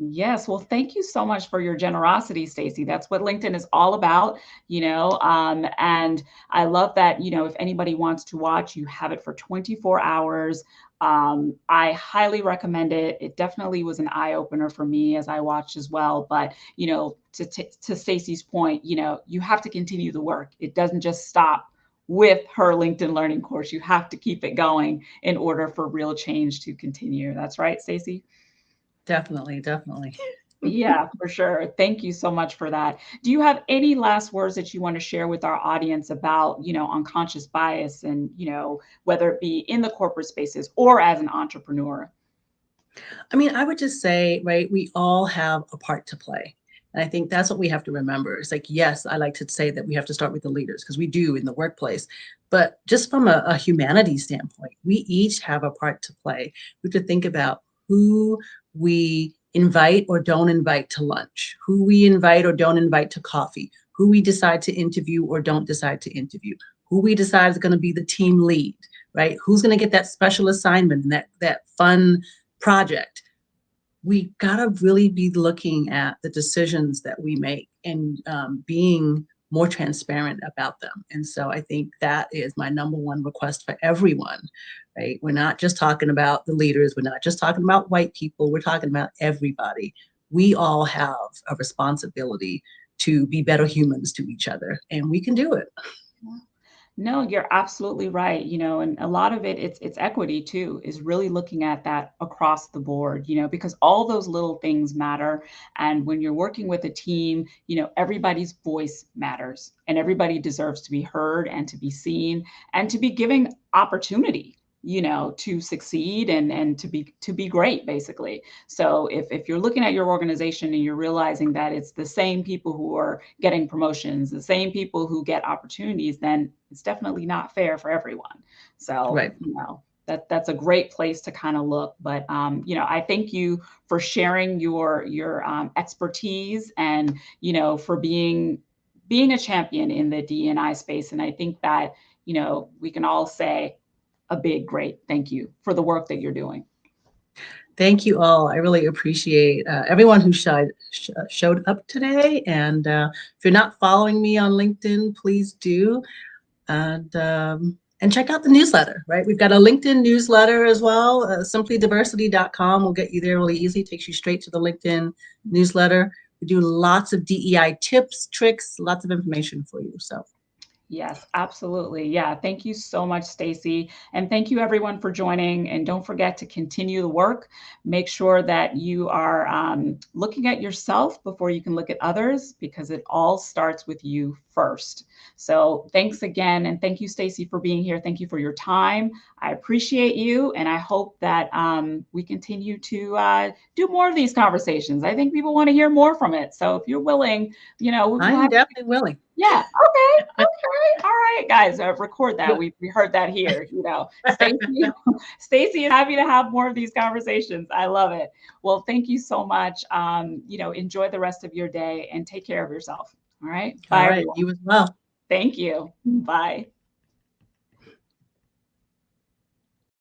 Yes. Well, thank you so much for your generosity, Stacey. That's what LinkedIn is all about, and I love that, if anybody wants to watch, you have it for 24 hours. I highly recommend it. It definitely was an eye opener for me as I watched as well. But, to Stacey's point, you have to continue the work. It doesn't just stop with her LinkedIn learning course. You have to keep it going in order for real change to continue. That's right, Stacey? Definitely, definitely. Yeah, for sure. Thank you so much for that. Do you have any last words that you want to share with our audience about, unconscious bias and, whether it be in the corporate spaces or as an entrepreneur? I mean, I would just say, right, we all have a part to play. And I think that's what we have to remember. It's like, yes, I like to say that we have to start with the leaders because we do in the workplace. But just from a humanity standpoint, we each have a part to play. We have to think about who we invite or don't invite to lunch, who we invite or don't invite to coffee, who we decide to interview or don't decide to interview, who we decide is going to be the team lead, right? Who's going to get that special assignment and that fun project. We got to really be looking at the decisions that we make and being more transparent about them. And so I think that is my #1 request for everyone, right? We're not just talking about the leaders. We're not just talking about white people. We're talking about everybody. We all have a responsibility to be better humans to each other, and we can do it. No, you're absolutely right. And a lot of it's equity too, is really looking at that across the board, because all those little things matter. And when you're working with a team, everybody's voice matters and everybody deserves to be heard and to be seen and to be given opportunity, to succeed and to be great, basically. So if you're looking at your organization and you're realizing that it's the same people who are getting promotions, the same people who get opportunities, then it's definitely not fair for everyone. So, Right. that's a great place to kind of look. But I thank you for sharing your expertise and for being a champion in the D&I space. And I think that we can all say a big great thank you for the work that you're doing. Thank you all. I really appreciate everyone who showed up today. And if you're not following me on LinkedIn, please do. And check out the newsletter, right? We've got a LinkedIn newsletter as well. Simplydiversity.com will get you there really easy. Takes you straight to the LinkedIn newsletter. We do lots of DEI tips, tricks, lots of information for you. So Yes, absolutely. Yeah. Thank you so much, Stacey. And thank you everyone for joining. And don't forget to continue the work. Make sure that you are looking at yourself before you can look at others, because it all starts with you first. So thanks again. And thank you, Stacey, for being here. Thank you for your time. I appreciate you. And I hope that we continue to do more of these conversations. I think people want to hear more from it. So if you're willing, we'll I'm have. definitely willing. Yeah. Okay. Okay. All right, guys. Record that. We heard that here. Stacey. Stacey is happy to have more of these conversations. I love it. Well, thank you so much. Enjoy the rest of your day and take care of yourself. All right. All Bye, right. everyone. You as well. Thank you. Bye.